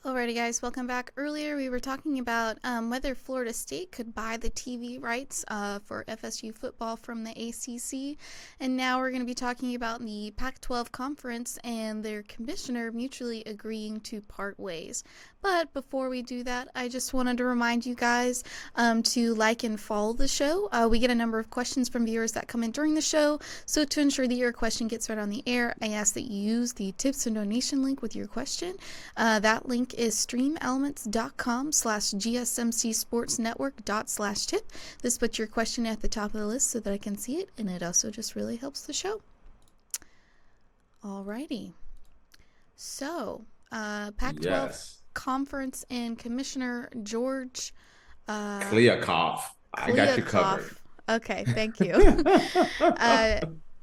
Alrighty, guys, welcome back. Earlier, we were talking about whether Florida State could buy the TV rights for FSU football from the ACC. And now we're going to be talking about the Pac-12 conference and their commissioner mutually agreeing to part ways. But before we do that, I just wanted to remind you guys to like and follow the show. We get a number of questions from viewers that come in during the show. So to ensure that your question gets read on the air, I ask that you use the tips and donation link with your question. That link is streamelements.com/gsmcsportsnetwork./tip. This puts your question at the top of the list so that I can see it, and it also just really helps the show. Alrighty. So, Pac-12 Yes. conference and Commissioner George Kliavkoff. I got you covered. Okay, thank you.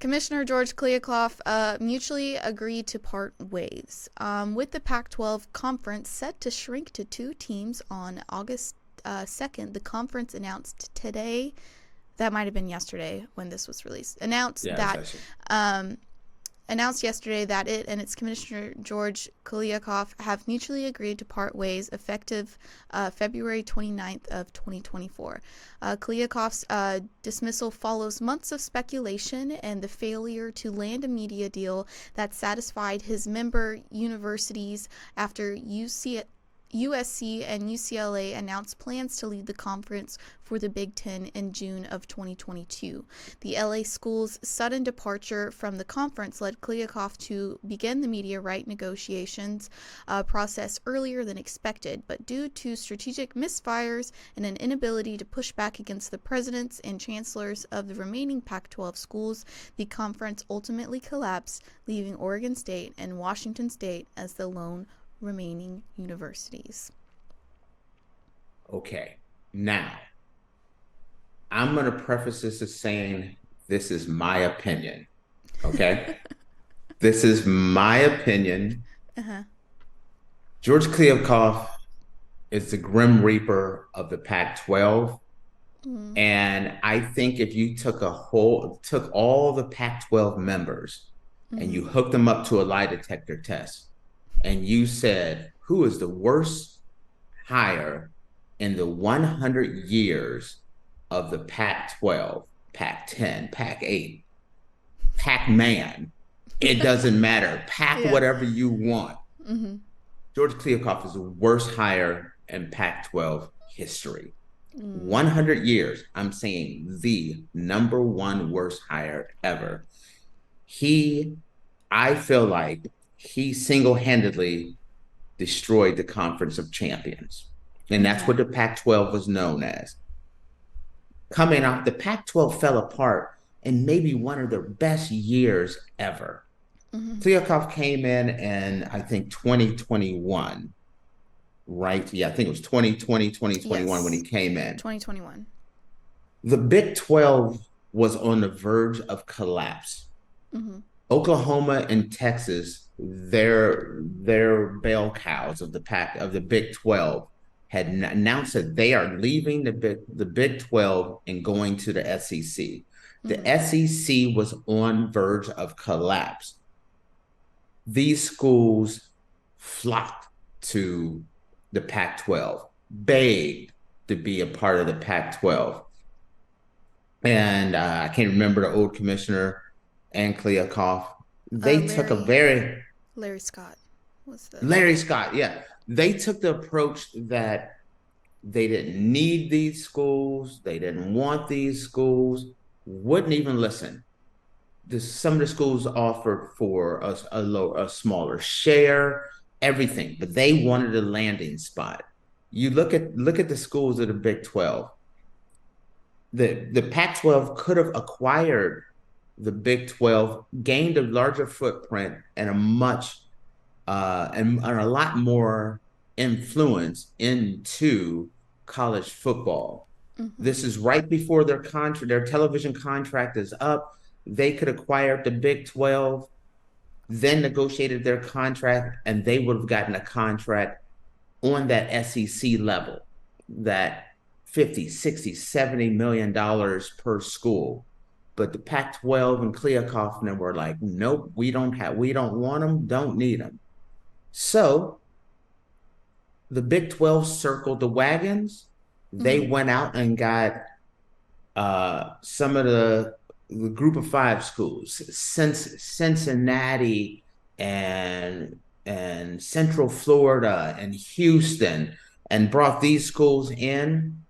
Commissioner George Kliavkoff mutually agreed to part ways, with the Pac-12 conference set to shrink to two teams on August 2nd. The conference announced today, that might have been yesterday when this was released, announced yesterday that it and its Commissioner George Kliavkoff have mutually agreed to part ways effective February 29th of 2024. Kliavkoff's dismissal follows months of speculation and the failure to land a media deal that satisfied his member universities after USC and UCLA announced plans to lead the conference for the Big Ten in June of 2022. The LA school's sudden departure from the conference led Kliavkoff to begin the media right negotiations process earlier than expected, but due to strategic misfires and an inability to push back against the presidents and chancellors of the remaining Pac-12 schools, the conference ultimately collapsed, leaving Oregon State and Washington State as the lone remaining universities. Okay. Now, I'm going to preface this as saying this is my opinion. Okay. This is my opinion. Uh-huh. George Kliavkoff is the Grim Reaper of the Pac-12. And I think if you took all the Pac-12 members and you hooked them up to a lie detector test, and you said, who is the worst hire in the 100 years of the Pac-12, Pac-10, Pac-8, Pac-Man, it doesn't matter. Whatever you want. George Kliavkoff is the worst hire in Pac-12 history. 100 years, I'm saying the number one worst hire ever. I feel like he single-handedly destroyed the Conference of Champions. And that's what the Pac-12 was known as. Coming off, the Pac-12 fell apart in maybe one of their best years ever. Kliavkoff came in I think 2021, right? Yeah, I think it was 2020, 2021 when he came in. 2021. The Big 12 was on the verge of collapse. Oklahoma and Texas, their bell cows of the Big 12, had announced that they are leaving the Big 12 and going to the SEC. The SEC was on verge of collapse. These schools flocked to the Pac-12, begged to be a part of the Pac-12. And I can't remember the old commissioner and Kliavkoff. They took a very... Larry Scott was the... Larry Scott, yeah. They took the approach that they didn't need these schools. They didn't want these schools. Wouldn't even listen. Some of the schools offered for a smaller share, everything, but they wanted a landing spot. You look at the schools of the Big 12. The Pac-12 could have acquired the Big 12, gained a larger footprint and a lot more influence into college football. This is right before their television contract is up. They could acquire the Big 12, then negotiated their contract, and they would have gotten a contract on that SEC level, that 50, 60, $70 million per school. But the Pac-12 and Kliavkoff and them were like, nope, we don't want them, don't need them. So the Big 12 circled the wagons. They Mm-hmm. went out and got some of the group of five schools, Cincinnati and Central Florida and Houston, and brought these schools in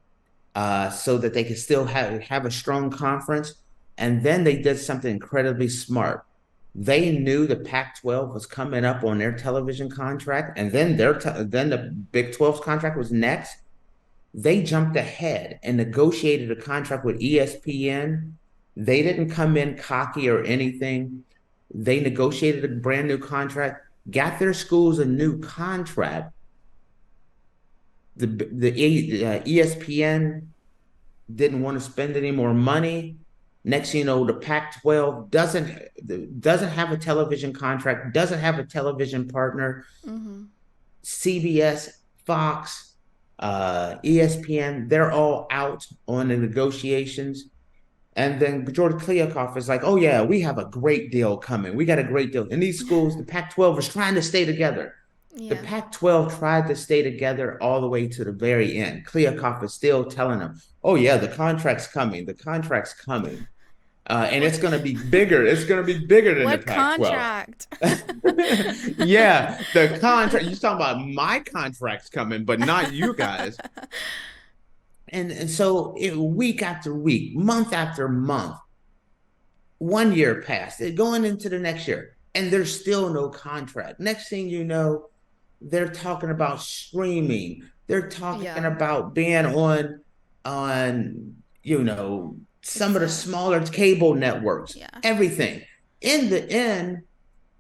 so that they could still have a strong conference. And then they did something incredibly smart. They knew the Pac-12 was coming up on their television contract, and then then the Big 12's contract was next. They jumped ahead and negotiated a contract with ESPN. They didn't come in cocky or anything. They negotiated a brand new contract, got their schools a new contract. The ESPN didn't want to spend any more money. Next, you know, the Pac-12 doesn't have a television contract, doesn't have a television partner. Mm-hmm. CBS, Fox, ESPN, they're all out on the negotiations. And then George Kliakoff is like, oh, yeah, we have a great deal coming. We got a great deal. And these schools, the Pac-12 is trying to stay together. The Yeah. Pac-12 tried to stay together all the way to the very end. Kliakoff is still telling them, oh, yeah, the contract's coming. The contract's coming. And What? it's going to be bigger. It's going to be bigger than the What Pac-12. contract? Yeah, the contract. You're talking about my contract's coming, but not you guys. And so week after week, month after month, 1 year passed, going into the next year, and there's still no contract. Next thing you know, they're talking about streaming. They're talking Yeah. about being on you know some of the Exactly. smaller cable networks. Yeah. Everything. In the end,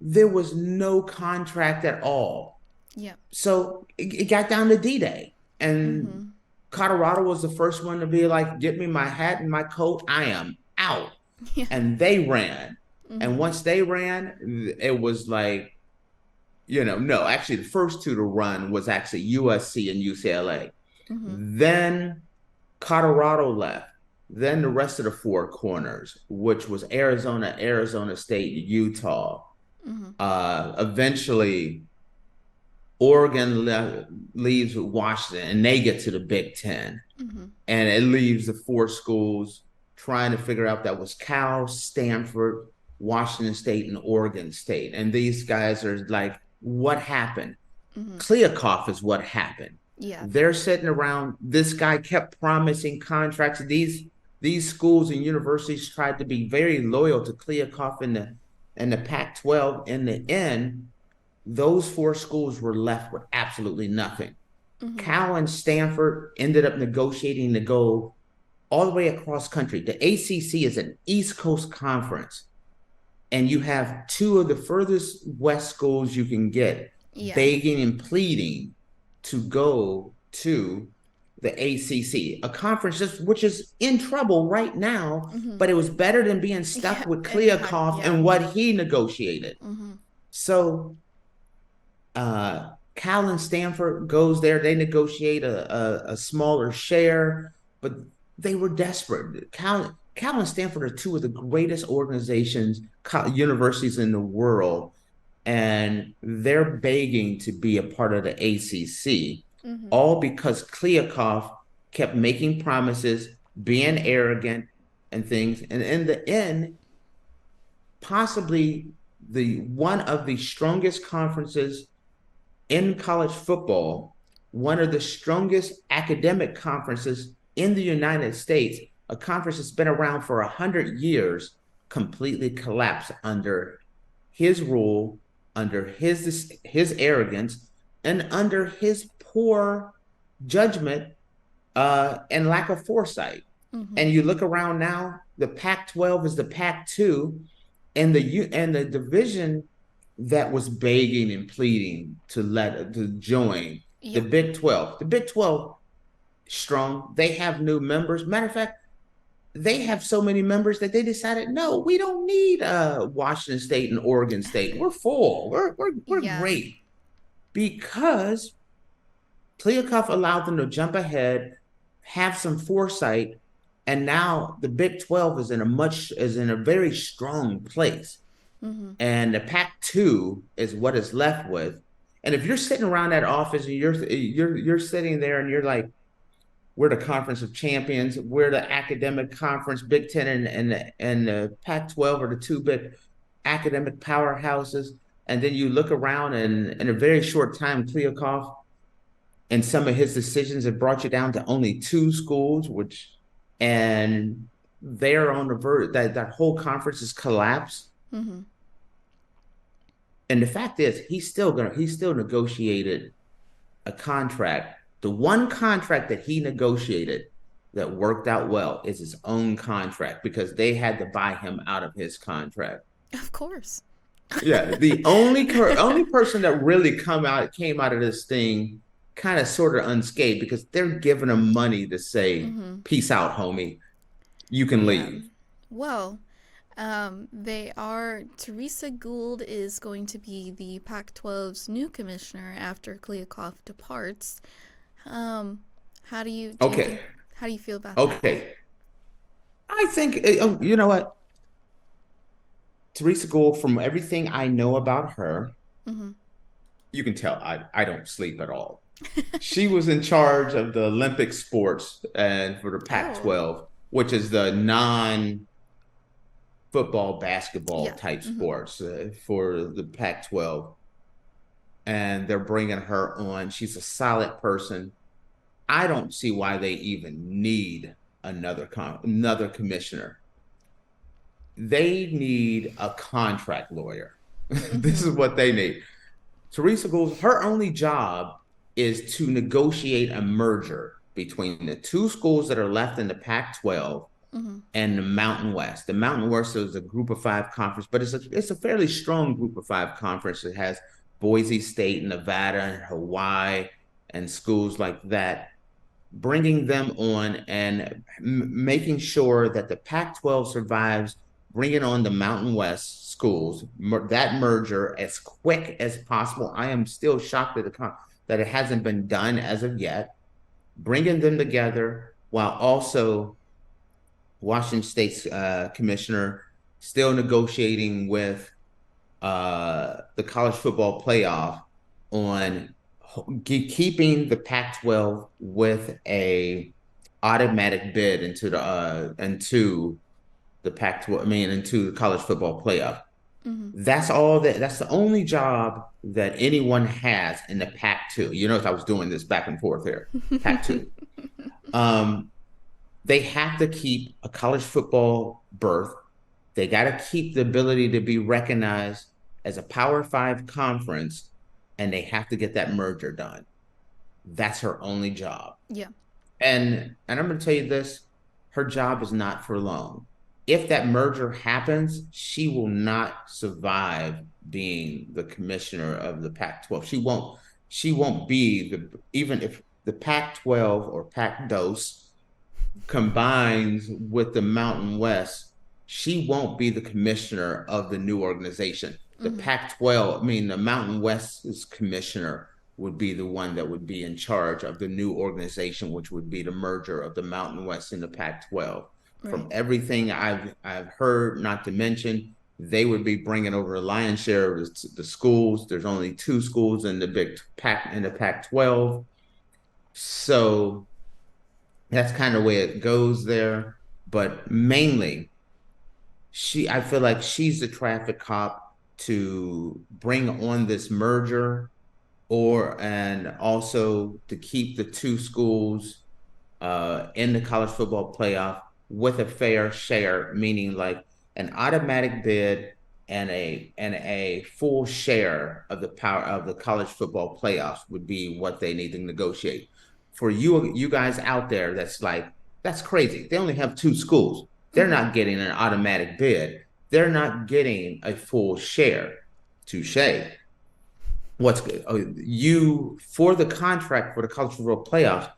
there was no contract at all. Yeah. So it got down to D-Day, and Mm-hmm. Colorado was the first one to be like, "Get me my hat and my coat. I am out." Yeah. And they ran. And Mm-hmm. once they ran, it was like, no, actually, the first two to run was actually USC and UCLA. Mm-hmm. Then Colorado left. Then the rest of the four corners, which was Arizona, Arizona State, Utah. Mm-hmm. Eventually, Oregon leaves with Washington, and they get to the Big Ten. Mm-hmm. And it leaves the four schools trying to figure out that was Cal, Stanford, Washington State, and Oregon State. And these guys are like, what happened? Mm-hmm. Kliakoff is what happened. Yeah. They're sitting around. This guy kept promising contracts. These schools and universities tried to be very loyal to Kliakoff and the Pac-12. In the end, those four schools were left with absolutely nothing. Mm-hmm. Cal and Stanford ended up negotiating to go all the way across country. The ACC is an East Coast conference, and you have two of the furthest west schools you can get begging and pleading to go to the ACC, a conference which is in trouble right now, but it was better than being stuck with Kliakoff and what he negotiated. Mm-hmm. So Cal and Stanford goes there. They negotiate a smaller share, but they were desperate. Cal and Stanford are two of the greatest organizations, universities in the world, and they're begging to be a part of the ACC, all because Kliakoff kept making promises, being arrogant and things. And in the end, possibly one of the strongest conferences in college football, one of the strongest academic conferences in the United States, a conference that's been around for 100 years, completely collapsed under his rule, under his arrogance, and under his poor judgment and lack of foresight. And you look around now, the Pac-12 is the Pac-2, and the division that was begging and pleading to join the Big 12. The Big 12 strong. They have new members. Matter of fact, they have so many members that they decided, no, we don't need Washington State and Oregon State. We're full. We're great, because Kliakoff allowed them to jump ahead, have some foresight, and now the Big 12 is in a very strong place. And the Pac-2 is what is left with. And if you're sitting around that office and you're sitting there and you're like, we're the conference of champions, we're the academic conference, Big Ten and the Pac-12 are the two big academic powerhouses. And then you look around and in a very short time, Kliavkoff and some of his decisions have brought you down to only two schools, and they're on the verge that whole conference has collapsed. Mm-hmm. And the fact is, he still negotiated a contract. The one contract that he negotiated that worked out well is his own contract because they had to buy him out of his contract. Of course. Yeah, the only person that really came out of this thing kind of sort of unscathed because they're giving him money to say, Mm-hmm. "Peace out, homie. You can Yeah. leave." Well, Teresa Gould is going to be the Pac-12's new commissioner after Kliavkoff departs. How do you Okay, how do you feel about that? okay. I think you know what, Teresa Gould. From everything I know about her, Mm-hmm. you can tell I don't sleep at all. She was in charge of the Olympic sports and for the Oh, Pac-12, which is the non-football, basketball yeah. type Mm-hmm. sports for the Pac-12. And they're bringing her on. She's a solid person. I don't see why they even need another commissioner. They need a contract lawyer. This is Mm-hmm. what they need. Teresa Gould, her only job is to negotiate a merger between the two schools that are left in the Pac-12 Mm-hmm. and the Mountain West. The Mountain West is a Group of Five conference, but it's a fairly strong Group of Five conference. It has Boise State, Nevada, and Hawaii, and schools like that. Bringing them on and making sure that the Pac-12 survives, bringing on the Mountain West schools, that merger as quick as possible. I am still shocked that it hasn't been done as of yet. Bringing them together while also Washington State's commissioner still negotiating with the college football playoff on keeping the Pac-12 with a automatic bid into the Pac-12. I mean, into the college football playoff. Mm-hmm. That's the only job that anyone has in the Pac-2. You know, if I was doing this back and forth here, Pac-2. Um, they have to keep a college football berth. They got to keep the ability to be recognized as a Power Five conference, and they have to get that merger done. That's her only job. Yeah. And I'm going to tell you this, her job is not for long. If that merger happens, she will not survive being the commissioner of the Pac-12. She won't be even if the Pac-12 or Pac-DOS combines with the Mountain West, she won't be the commissioner of the new organization. The Mm-hmm. Pac-12, I mean, the Mountain West's commissioner would be the one that would be in charge of the new organization, which would be the merger of the Mountain West and the Pac-12. From Right. everything I've heard, not to mention, they would be bringing over a lion's share of the schools. There's only two schools in the Pac-12, so that's kind of the way it goes there. But mainly, I feel like she's the traffic cop to bring on this merger and also to keep the two schools in the college football playoff with a fair share, meaning like an automatic bid and a full share of the power of the college football playoffs would be what they need to negotiate. For you guys out there, that's crazy. They only have two schools. They're Mm-hmm. not getting an automatic bid. They're not getting a full share. Touche. What's good? You for the contract for the college football playoffs,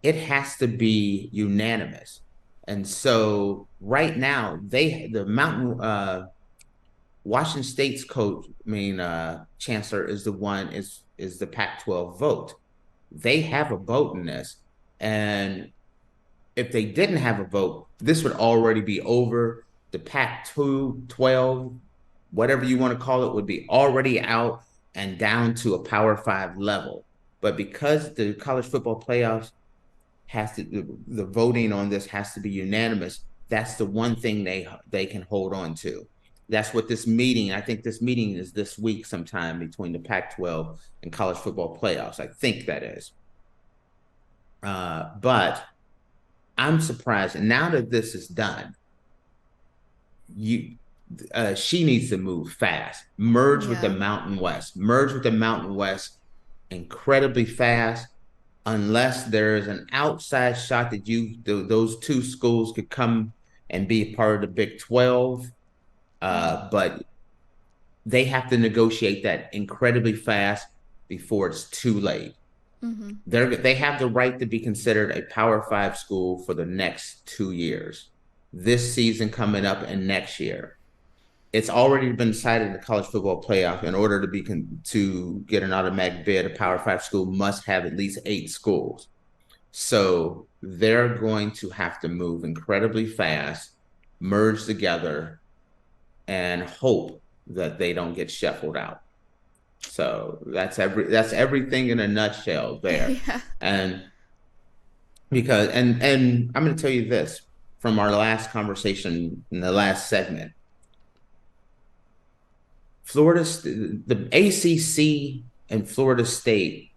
it has to be unanimous. And so right now, the Mountain Washington State's coach, chancellor is the Pac-12 vote. They have a vote in this, and if they didn't have a vote, this would already be over. The Pac-2, 12, whatever you want to call it, would be already out. and down to a Power Five level. But because the college football playoffs has to, the voting on this has to be unanimous, that's the one thing they can hold on to. That's what this meeting, I think this meeting is this week sometime between the Pac-12 and college football playoffs. I think that is. But I'm surprised. And now that this is done, she needs to move fast. Merge with the Yeah. Mountain West. Merge with the Mountain West incredibly fast. Unless there's an outside shot that those two schools could come and be part of the Big 12. But they have to negotiate that incredibly fast before it's too late. They have the right to be considered a Power Five school for the next 2 years, this season coming up and next year. It's already been decided in the college football playoff. In order to get an automatic bid, a Power Five school must have at least 8 schools. So they're going to have to move incredibly fast, merge together, and hope that they don't get shuffled out. So that's everything in a nutshell there. Yeah. And and I'm going to tell you this from our last conversation in the last segment. The ACC and Florida State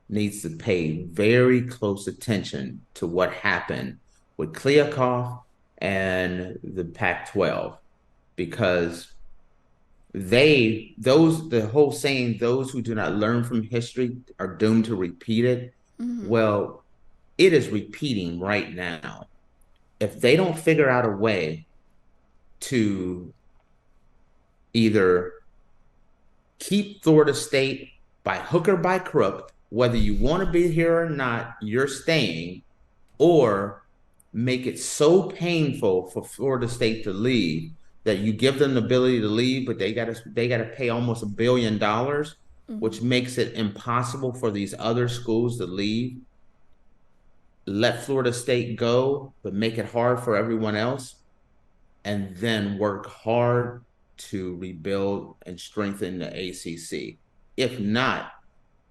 needs to pay very close attention to what happened with Kliavkoff and the Pac-12, because the whole saying, those who do not learn from history are doomed to repeat it. Well, it is repeating right now. If they don't figure out a way to either keep Florida State by hook or by crook, whether you want to be here or not, you're staying, or make it so painful for Florida State to leave that you give them the ability to leave, but they gotta pay almost $1 billion, which makes it impossible for these other schools to leave. Let Florida State go, but make it hard for everyone else, and then work hard to rebuild and strengthen the ACC. If not,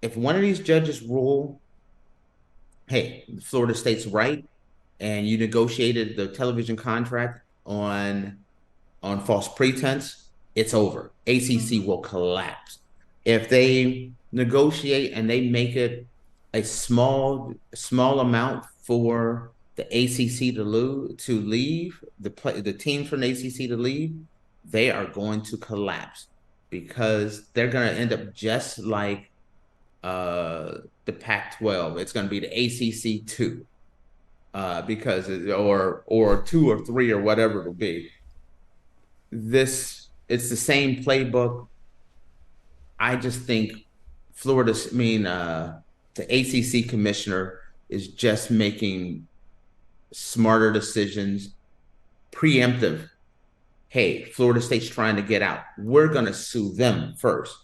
if one of these judges rule, hey, Florida State's right, and you negotiated the television contract on false pretense, it's over. ACC will collapse. If they negotiate and they make it a small amount for the ACC to leave, the teams from the ACC to leave, they are going to collapse, because they're going to end up just like the Pac-12. It's going to be the ACC 2, because or 2 or 3 or whatever it'll be. It's the same playbook. I just think the ACC commissioner is just making smarter decisions, preemptive. Hey, Florida State's trying to get out. We're going to sue them first.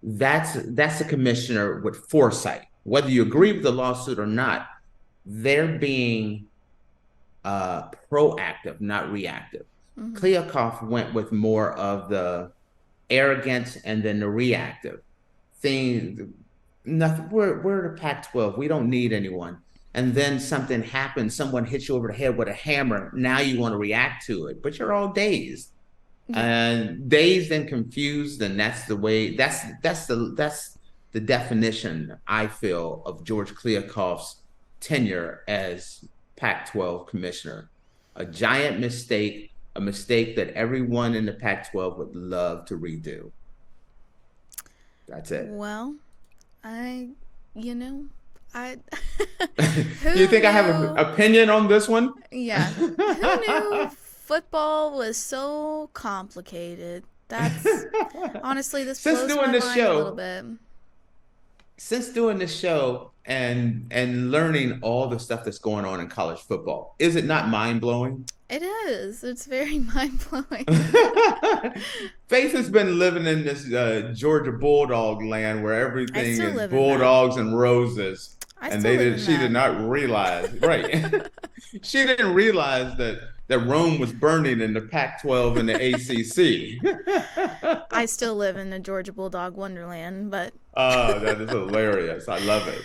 That's a commissioner with foresight. Whether you agree with the lawsuit or not, they're being proactive, not reactive. Kliavkoff went with more of the arrogance and then the reactive thing. Nothing. We're the Pac-12. We don't need anyone. And then something happens. Someone hits you over the head with a hammer. Now you want to react to it, but you're all dazed, and confused. And that's the way. That's the definition, I feel, of George Kliavkoff's tenure as Pac-12 commissioner. A giant mistake. A mistake that everyone in the Pac-12 would love to redo. That's it. Well, you think I have an opinion on this one? Yeah. Who knew football was so complicated? That's honestly, this blows my mind a little bit. Since doing this show and learning all the stuff that's going on in college football, is it not mind-blowing? It is. It's very mind-blowing. Faith has been living in this Georgia Bulldog land where everything is bulldogs and roses. And she did not realize, right. She didn't realize that that Rome was burning in the Pac-12 and the ACC. I still live in the Georgia Bulldog Wonderland, but Oh, that is hilarious. I love it.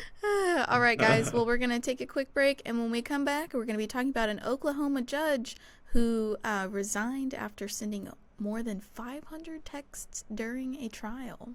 all right, guys. Well, we're going to take a quick break, and when we come back, we're going to be talking about an Oklahoma judge who resigned after sending more than 500 texts during a trial.